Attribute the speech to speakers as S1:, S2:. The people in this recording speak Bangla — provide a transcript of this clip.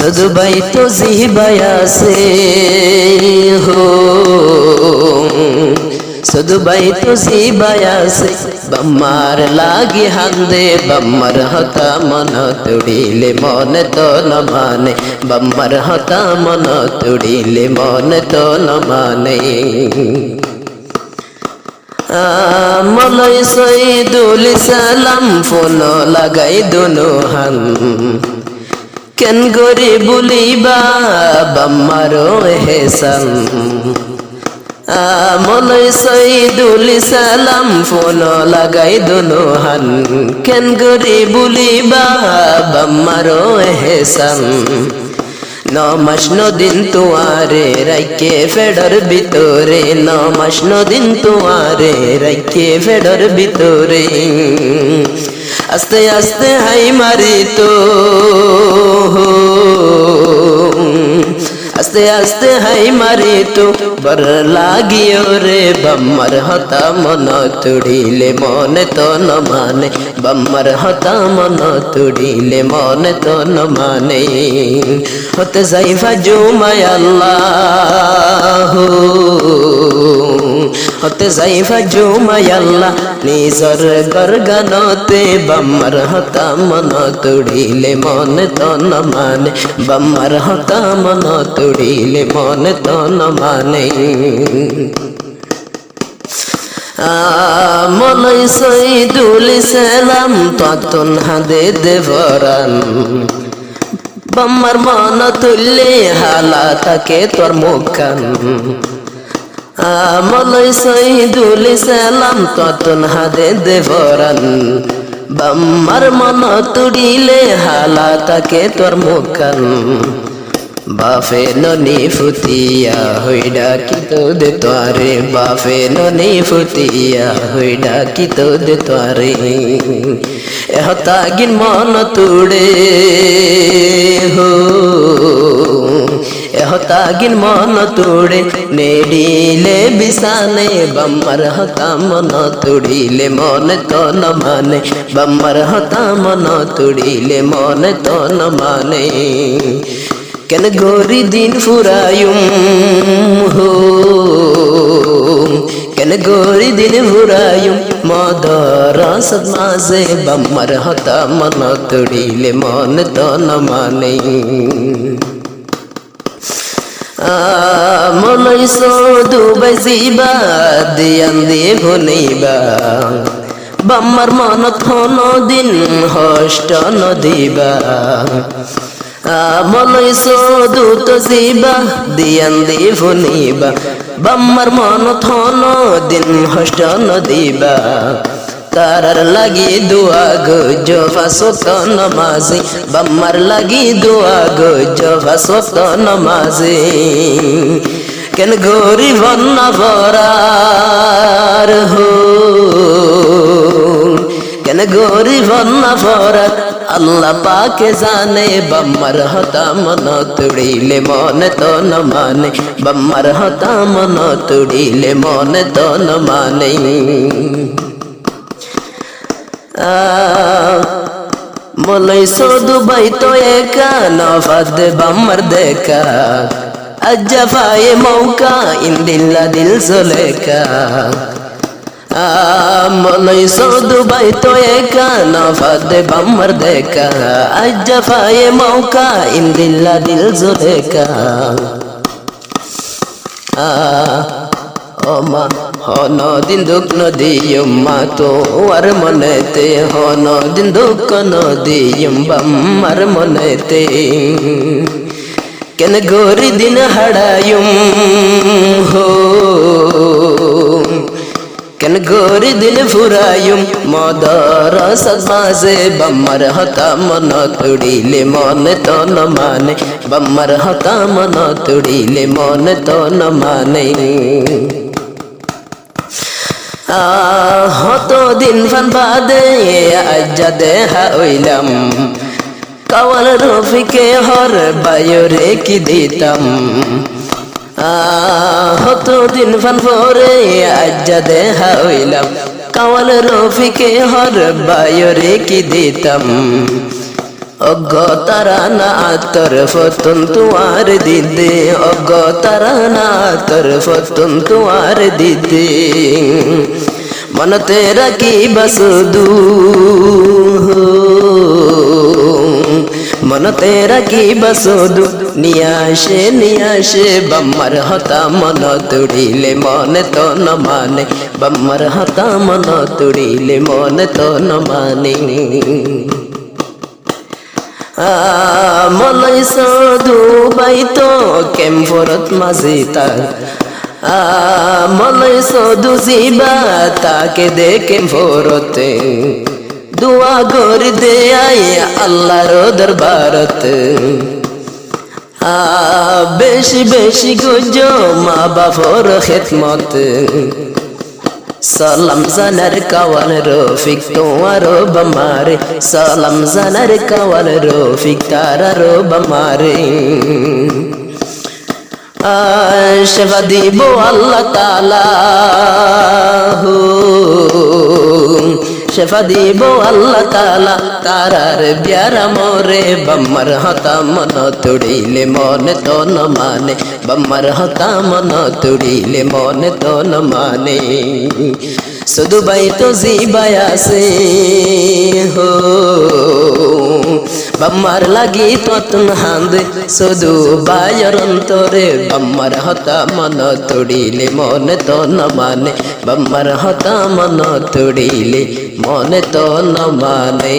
S1: শুধু বাই তো জিহিবাই আছে হো শুধু বাই তো জিহিবাই আছে বাম্মার লাগি হান্দে বাম্মার হতা মন তুড়িলে মন তো ন মানে বাম্মার হতা মন তুড়িলে মন তো ন মানে মলয় সৈদুল সালাম ফোন লাগাই দুনো হান কেন গরি বলিবা বাম্মারো হেসান মলয় সৈদুল সালাম ফোন লাগাই দুনো হান কেন গরি বলিবা বাম্মারো হেসান নমাস নদিন তুয়ারে রাইকে ফেডর ভিতরে নমাস নদিন তুয়ারে রাইকে ফেডর ভিতরে আস্তে আস্তে হাই মারি তো আস্তে আস্তে হাই মারি তো বর লাগিও রে বাম্মার হতা মন তুড়িলে মনে তো ন মানে বাম্মার হতা মন তুড়িলে মনে তো ন মানে হতে যাইফা জুমায় আল্লাহ হতে যাইফা জুমায় আল্লাহ নিজর গরগানতে বাম্মার হতা মন তুড়িলে মনে তো ন মানে বাম্মার হতা মন তুড়িলে মনে তো ন মানে মলয় সৈদুল সালাম ততন হাদে দেবরান বাম্মার মন তুললে হালা থাকে তোর মুখান মলয় সৈদুল সালাম ততন হাদে দেবরান বাম্মার মন তুড়িলে হালা থাকে তোর মুখান বাফে ননি ফুতিয়া হইডা কি তো দে তোরে বাফে ননি ফুতিয়া হইডা কি তো দে তোরে এহতা গিন মন তুড়ে হো এহতা গিন মন তুড়ে নেড়িলে বিছানে বাম্মার হতা মন তুড়িলে মনে তো ন মানে বাম্মার হতা মন তুড়িলে মনে তো ন মানে কেন গোরি দিন ফুরায়ুম হো কেন গোরি দিন ফুরায়ুম মদর সদমাজে বাম্মার হতা মন তুড়িলে মন তো ন মানে মলয় সদু বাজিবা দিয়ান দিয়ে ভনিবা বাম্মার মন থন দিন হষ্ট নদিবা মলয় সদু তো জিবা দিয়ান দিয়ে ভনিবা বাম্মার মন থন দিন হষ্ট নদিবা তারার লাগি দুয়া গো জফা সত নমাজি বাম্মার লাগি দুয়া গো জফা সত নমাজি কেন গরি বন্না ভরার হো কেন গরি বন্না ভরার আল্লাহ পাকে জানে বাম্মার হতা মন তুড়িলে মনে তো ন মানে বাম্মার হতা মন তুড়িলে মনে তো ন মানে মলয় সদু বাই তো একা নফাদ বাম্মার দেখা আজ্জাফায়ে মৌকা ইন্দিল্লা দিল জলেকা মলয় সদু বাই তো একা নফাদ বাম্মার দেখা আজ্জাফায়ে মৌকা ইন্দিল্লা দিল জলেকা মা হন দিন দুঃখ নদীয়ম মা তো আর মনেতে হন দিন দুঃখ নদীয়ম বাম্মার মনেতে কেন গোরি দিন হাড়ায়ুম হো কেন গোরি দিন ফুরায়ুম মদর সদমাজে বাম্মার হতা মন তুড়িলে মনে তো ন মানে বাম্মার হতা মন তুড়িলে মনে তো ন মানে হত দিন ফান বাদে আজ্জা দেখা হইলাম কাওয়াল রফিকে হর বায়রে কি দিতাম হত দিন ফান পরে আজ্জা দেখা হইলাম কাওয়াল রফিকে হর বায়রে কি দিতাম অজ্ঞ তারা না তোর ফতুন তুয়ার দিদে, অজ্ঞ তারা না তোর ফতুন তুয়ার দিদে। মন তেরা কি বসুদু, মন তেরা কি বসুদু, নিয়াসে বম্মর হতা মন তুড়িলে মনে তো ন মানে, বম্মর হতা মন তুড়িলে মনে তো ন মানে। মলাই সদু বাইতো কেম ফরত মাঝি তার, মলাই সদু জিবা তাকে দেখে ফরতে, দুয়া করে দে আয় আল্লাহর দরবারতে। বেশি বেশি গুজো মা বাপর খেদমত, সালাম জানার কাওয়াল রফিক তোমার বমারে, সালাম জানার কাওয়াল রফিক তারার বমারে। শেফা দিব আল্লাহ তাআলা, শেফা দিব আল্লাহ তাআলা তারার প্যারা মোরে। বম্মর হতা মন তুড়িলে মনে তো ন মানে, বম্মর হতা মন তুড়িলে মনে তো ন মানে। শুধু বাইতো জিবায়াসে হো, বম্মর লাগি ততুন হাঁদ শুধু বায়র অন্তরে। বম্মর হতা মন তুড়িলে মনে তো ন মানে, বম্মর হতা মন তুড়িলে মনে তো ন মানে।